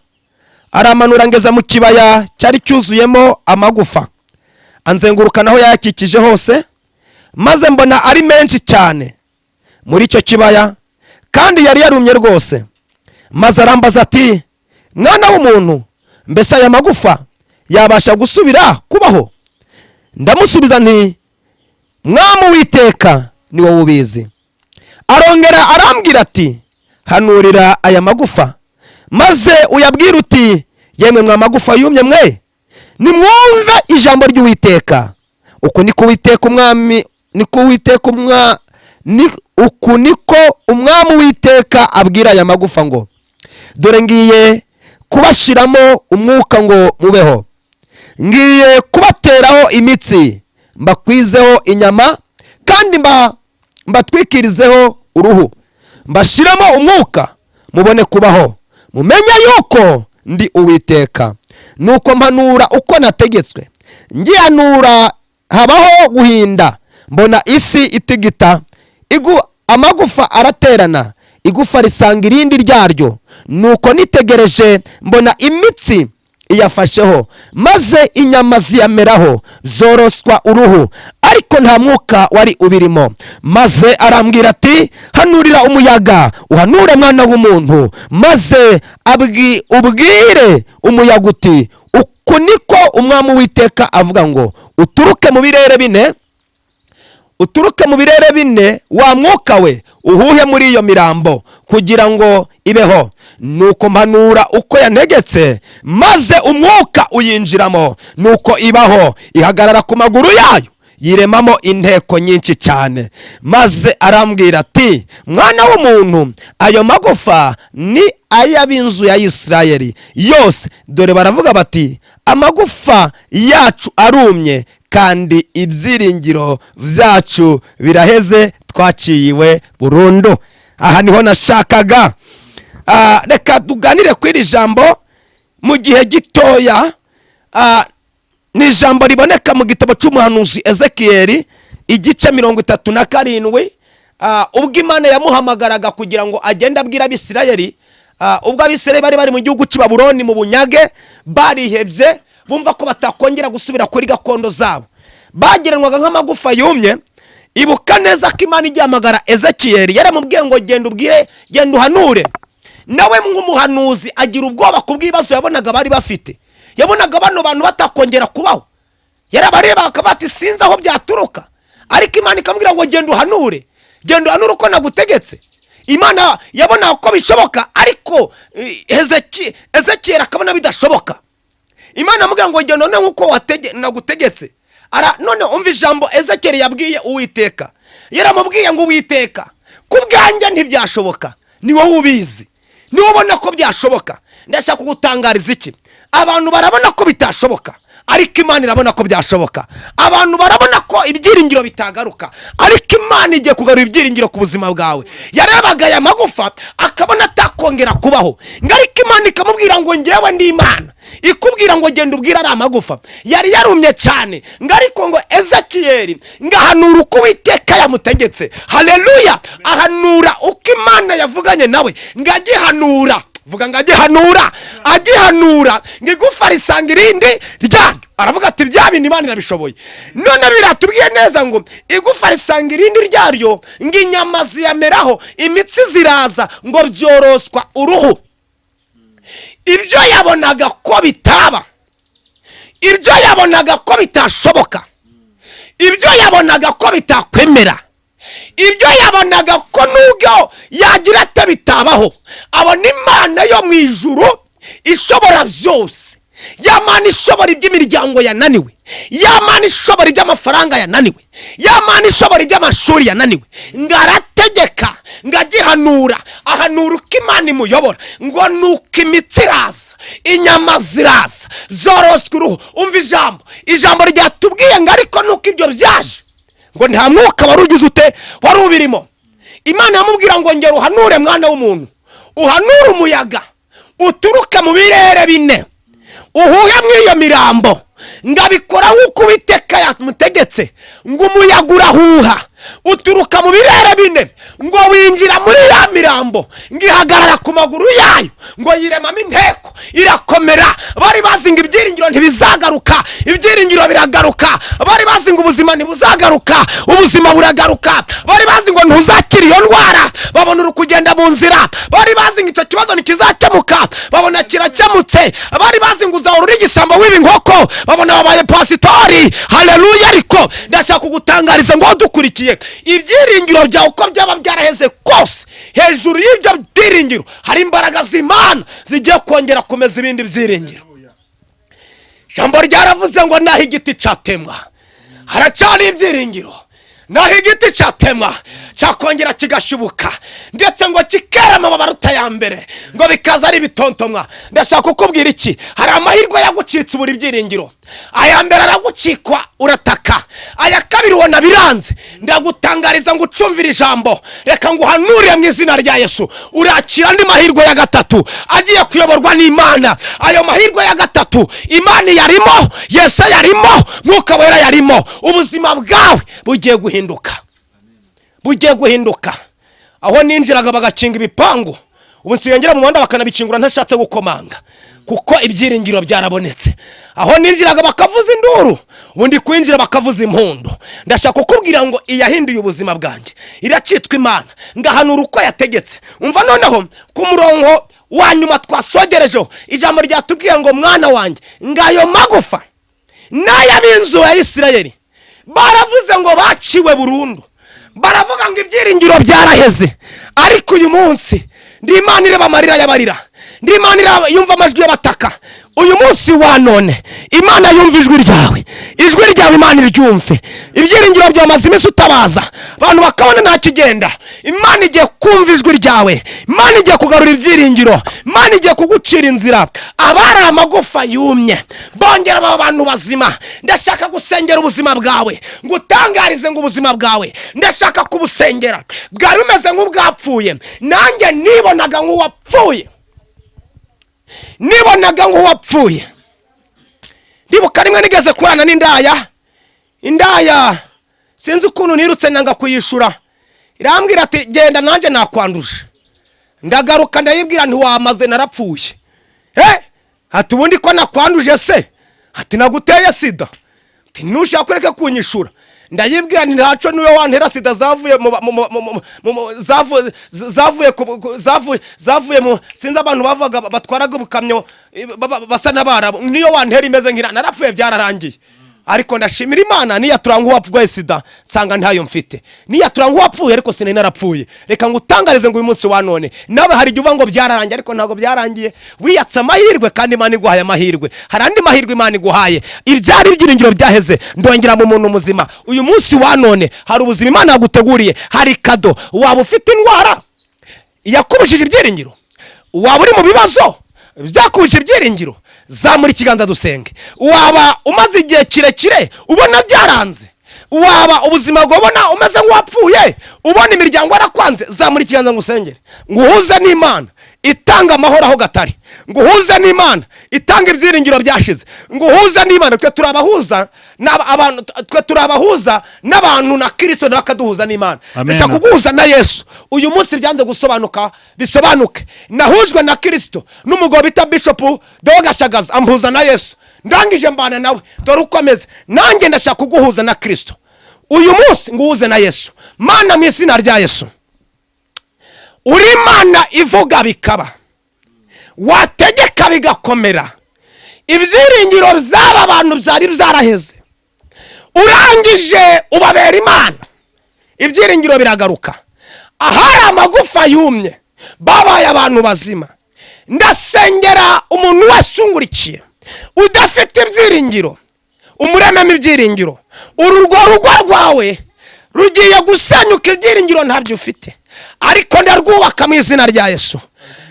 aramanura ngeza mu kibaya cyari cyuzuyemo amagufa, anzenguruka naho yakikije hose, maze mbona ari menshi cyane muri icyo kibaya kandi yari yarumye rwose. Maze arambaza ati mwana w'umuntu, mbese aya magufa yabasha gusubira kubaho? Ndamusubiza nti Mwami Uwiteka ni wowe ubizi. Arongera arambwira ati hanurira aya magufa maze uyabwira uti yemwe mwa magufa yumye mwe, nimwumve ijambo ry'Uwiteka. Uko niko Uwiteka umwami umwami Uwiteka abwira aya magufa ngo dore ngiye kubashiramo umwuka ngo mubeho, ngiye kubateraho imitsi, mbakwizeho inyama kandi mbatwikirizeho uruhu, mbashiramo umwuka mubone kubaho, mumenye yuko ndi Uwiteka. Nuko mpanura uko nategetswe, ngihanura habaho guhinda, mbona isi itigita, amagufa araterana, igufa risanga irindi ryaryo. Nuko nitegereje mbona imitsi iyafasheho, maze inyama ziyameraho, zoroswa uruhu, ariko nta mwuka wari ubirimo. Maze arambwira ati hanurira umuyaga, uhanure mwana w'umuntu, maze ubwire umuyaga uti uku niko umwami Uwiteka avuga ngo uturuke mu birere bine wa mwuka we uhuhe muri iyo mirambo kugira ngo ibeho. Nuko mpanura uko yantegetse, maze umwuka uyinjiramo, nuko ibaho, ihagarara ku maguru yayo, yiremamo inteko nyinshi cyane. Maze arambwira ati mwana w'umuntu, ayo magufa ni ay'ab'inzu ya Isirayeli yose. Dore baravuga bati amagufa yacu arumye kandi ibyiringiro byacu biraheze, twaciyiwe burundu. Aha niho nashakaga. Reka tuganire kw'iri jambo mu gihe gitoya. Ni ijambo riboneka mu gitabo cy'umuhanuzi Ezekiyeli igice 37. Ubwo Imana yamuhamagaraga kugira ngo agende abwira Abisirayeli, ubwo Abisirayeli bari mu gihugu cy'i Babuloni mu bunyage, barihebye bumva ko batakongera gusubira kuri gakondo zabo, bageranwaga nk'amagufa yumye. ibuka neza ko Imana igihamagara Ezekiyeli yaramubwiye ngo genda ubwire, genda uhanure. Nawe nk'umuhanuzi agira ubwoba kubw'ibibazo yabonaga bari bafite. Yabonaga bano bantu batakongera kubaho. Yarabareba akabati sinzi aho byaturuka. Ariko Imana ikamubwira ngo genda uhanure. Genda uhanure uko nagutegetse. Imana yabona ko bishoboka, ariko Ezekiyeli akabona bidashoboka. Imana amubwira ngo genda none nkuko nagutegetse. None umva ijambo Ezekiyeli yabwiye Uwiteka. Yaramubwiye ngo Uwiteka, kubwanjye ntibyashoboka, ni wowe ubizi. Ni ubona ko byashoboka. Ndashaka kugutangariza iki? Abantu barabona ko bitashoboka, ariko Imana irabona ko byashoboka. Abantu barabona ko ibyiringiro bitagaruka, ariko Imana igiye kugarura ibyiringiro ku buzima bwawe. Yarebaga aya magufa akabona atakongera kubaho, ariko Imana ikamubwira ngo ngewe ndi Imana ikubwira ngo genda ubwira ari amagufa. Yari yarumye cyane, ariko ngo Ezekiyeli ngahanura uko Uwiteka yamutegetse. Haleluya! Ahanura uko Imana yavuganye nawe, ngagihanura. Vuga ngo agihanura ngo igufa risanga irindi ryaryo. Aravuga ati bya bindi Imana irabishoboye. None biratubwiye neza ngo igufa risanga irindi ryaryo, ngo inyama ziyameraho, imitsi ziraza, ngo byoroswa uruhu. Ibyo yabonaga ko bitaba, ibyo yabonaga ko bitashoboka, ibyo yabonaga ko bitakwemera, ibyo yabonaga ko nubwo yagira ate bitabaho, abona Imana yo mu ijuru ishobora byose. Ya Mana ishobora iby'imiryango yananiwe, ya Mana ishobora iby'amafaranga yananiwe, ya Mana ishobora iby'amashuri yananiwe, ngarategeka ngagihanura. Ahanura uko Imana imuyobora, ngo nuko imitsi iraza, inyama ziraza, zoroswa uruhu. Umva ijambo ryatubwiye ngo ariko nuko ibyo byaje, ngo nta mwuka wari ugize ute wari ubirimo. Imana yamubwira ngo ngera uhanure mwana w'umuntu, uhanure umuyaga uturuka mu birere bine, uhuhe mw'iyo mirambo. Ngabikora nk'uko Uwiteka yamutegetse, ngo umuyaga urahuha uturuka mu birere bine, ngo winjira muri ya mirambo, ngihagarara ku maguru yayo, ngo yiremamo inteko irakomera. Bari bazi ngo ibyiringiro ntibizagaruka, ibyiringiro biragaruka. Bari bazi ngo ubuzima ntibuzagaruka, ubuzima buragaruka. Bari bazi ngo ntuzakira iyo ndwara, babona uri kugenda mu nzira. Bari bazi ngo icyo kibazo ntikizakemuka, babona kirakemutse. Bari bazi ngo uzahora uri igisambo w'ibinkoko, babona wabaye pasitori. Haleluya! Ariko ndashaka kugutangariza ngo dukurikiye, ibyiringiro byawe uko byaba byaraheze kose, hejuru y'ibyo byiringiro hari imbaraga z'Imana zigiye kongera kumeza ibindi byiringiro. Jambo ryaravuze ngo naho igiti cyatemwa haracyari ibyiringiro, naho igiti cyatemwa cyakongera kigashibuka, ndetse ngo kikera amababi aruta ya mbere, ngo bikaza ari bitontomwa. Ndashaka kukubwira iki? Hari amahirwe yagucitse ubura ibyiringiro. Aya mbere aragucikwa urataka, aya kabiri ubona biranze. Ndagutangariza ngo ucumvire ijambo, reka ngo uhanure mu izina rya Yesu, urakira andi mahirwe ya gatatu agiye kuyoborwa n'Imana. Ayo mahirwe ya gatatu Imana yarimo, Yesu yarimo, Mwuka Wera yarimo. Ubuzima bwawe bugiye guhinduka. Aho ninjiraga bagacinga ibipangu, ubu nsengera mu muhanda bakanabicingura ntashatse gukomanga, kuko ibyiringiro byarabonetse. Aho ninjiraga bakavuza induru, ubundi kwinjira bakavuza impundu. Ndashaka kukubwira ngo iyahinduye ubuzima bwanjye iracitwa Imana, ngahanura uko yategetse. Umva noneho ku murongo wa nyuma twasogerejeho, ijambo ryatubwiye ngo mwana wanjye, ngayo magufa n'ay'ab'inzu ya Isirayeli baravuze ngo baciwe burundu. Baravuga ngo ibyiringiro byaraheze, ariko uyu munsi ndi Imana ireba amarira y'abarira, ndi Imana yumva amajwi y'abataka. Uyu munsi wa none Imana yumva ijwi ryawe Imana iryumve. Ibyiringiro byamaze iminsi utabaza, abantu bakabona nta kigenda. Imana igiye kumva ijwi ryawe, Imana igiye kugarura ibyiringiro, Imana igiye kugucira inzira. Abari amagufa yumye bongera aba bantu bazima. Ndashaka gusengera ubuzima bwawe, ngutangarize ngo ubuzima bwawe ndashaka kubusengera. Bwari bumeze nk'ubwapfuye, nanjye nibonaga nk'uwapfuye, ndibuka rimwe nigeze kurana n'indaya sinzi ukuntu nirutse nanga kuyishura. Irambwira ati genda nanjye nakwanduje. Ndagaruka ndayibwira ntiwamaze narapfuye. Ati ubundi ko nakwanduje se? Ati naguteye sida. Ati nushaka kureka kunyishura. ndayibwira nti ntaco niyo wantera sida zavuye mu sinzi abantu bavuga batwaraga ubukamyo basa n'abarabu, niyo wantera imeze nkira narapfuye byararangiye. Ariko ndashimira Imana niya turanga uwapfuye sida nsanga ntayo mfite, niya turanga uwapfuye ariko sinari narapfuye. Reka ngutangarize ngo uyu munsi wa none nawe hari igihe uvuga ngo byararangiye ariko ntago byarangiye. Wiyatsa amahirwe kandi Imana iguhaye amahirwe, hari andi mahirwe Imana iguhaye. Ibyari ibyiringiro byaheze ndongera mu muntu muzima. Uyu munsi wa none hari ubuzima Imana yaguteguriye, hari kado. Waba ufite indwara yakubujije ibyiringiro, waba uri mu bibazo byakubujije ibyiringiro, zamura ikiganza dusenge. Waba umaze igihe kirekire ubona byaranze, waba ubuzima bwobona umeze nk'uwapfuye, ubona imiryango yarakwanze, zamura ikiganza ngusengere. Nguhuze n'Imana itanga amahoro aho gatari, nguhuze n'Imana itanga ibyiringiro byashize, nguhuze n'Imana. Twe turabahuza n'abantu, twe turabahuza n'abantu na Kristo bakaduhuza n'Imana. Ndashaka kuguhuza na Yesu uyu munsi byanze gusobanuka bisobanuke. Nahujwe na Kristo n'umugabo bita Bishop Deo Gashagaza ampuza na Yesu, ndangije mbana nawe dore ukomeze. Nanjye ndashaka kuguhuza na Kristo uyu munsi, nguhuze na Yesu. Mana mu izina rya Yesu, uri Imana ivuga bikaba, wategeka bigakomera. Ibyiringiro by'aba bantu byari byaraheze, urangije ubabera Imana, ibyiringiro biragaruka. Ahari amagufa yumye babaye abantu bazima. Ndasengera umuntu wese ungurikiye udafite ibyiringiro, umurememo ibyiringiro. Urugo rwawe rugiye gusenyuka, ibyiringiro ntabyo ufite, ariko ndarwubaka mu izina rya Yesu.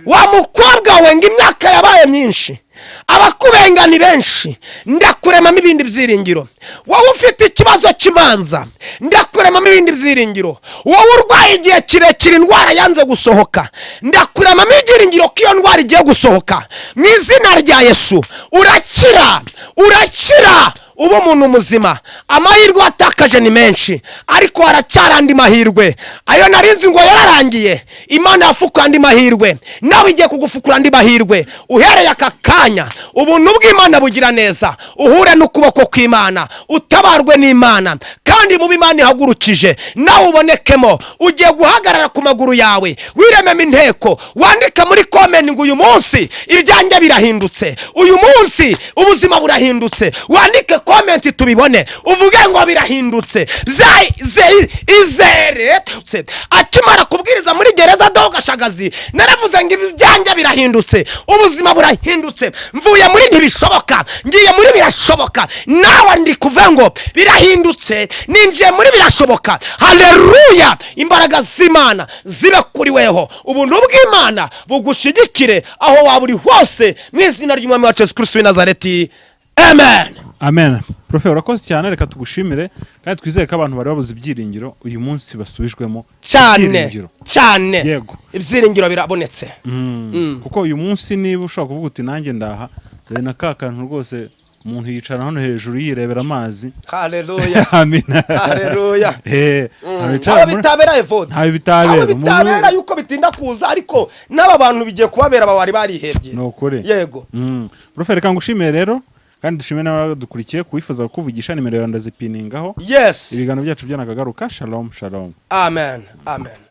Wa mukobwa we ngo imyaka yabaye myinshi, abakubenga ni benshi, ndakuremamo ibindi byiringiro. Wowe ufite ikibazo kibanza, ndakuremamo ibindi byiringiro. Wowe urwaye igihe kirekire indwara yanze gusohoka, ndakuremamo ibyiringiro ko iyo ndwara igiye gusohoka mu izina rya Yesu. Urakira, urakira ubu umuntu muzima. Amahirwe watakaje ni menshi, ariko haracyari andi mahirwe. Ayo narinzi ngo yararangiye, Imana yafuka andi mahirwe, nawe igiye kugufukura andi mahirwe. Uhereye aka kanya ubuntu bw'Imana bugira neza, uhure n'ukuboko kw'Imana, utabarwe n'Imana, kandi mu Imana ihagurukije nawe ubonekemo. Ugiye guhagarara ku maguru yawe, wirememo inteko, wandika muri comment ngo uyu munsi ibyanjye birahindutse, uyu munsi ubuzima burahindutse. Wandike comment tubibone, uvuge ngo birahindutse. Izere akimara kubwiriza muri gereza Deo Gashagazi, naravuze ngo ibyanjye birahindutse, ubuzima burahindutse. Mvuye muri ntibishoboka ngiye muri birashoboka. Nawe ndi kuvuga ngo birahindutse, ninjiye muri birashoboka. Haleluya! Imbaraga z'Imana zibe kuri weho, ubuntu bw'Imana bugushigikire aho waba uri hose, mu izina ry'Umwami wacu Yesu Kristo w'i Nazareti. Amen. Amen. Profe, urakoze cyane, reka tugushimire kandi twizeye ko abantu bari babuze ibyiringiro uyu munsi basubijwemo cyane cyane. Yego, ibyiringiro birabonetse. Kuko uyu munsi niba ushaka kuvuga uti nanjye ndaha, dore na kakantu rwose umuntu yicara hano hejuru yirebera amazi. Haleluya. Amina. Haleluya. Aba bitabera evode, aba bitabera yuko bitinda kuza, ariko n'aba bantu bigiye kubabera bari barihebye. Nokore. Yego. Profe, reka ngushimire rero, kandi dushimire n'abadukurikiye kubifuza kuvugisha. Nimero yawe ndazipiningaho. Yes. Ibiganiro byacu byanakagaruka. Shalom, shalom. Amen. Amen.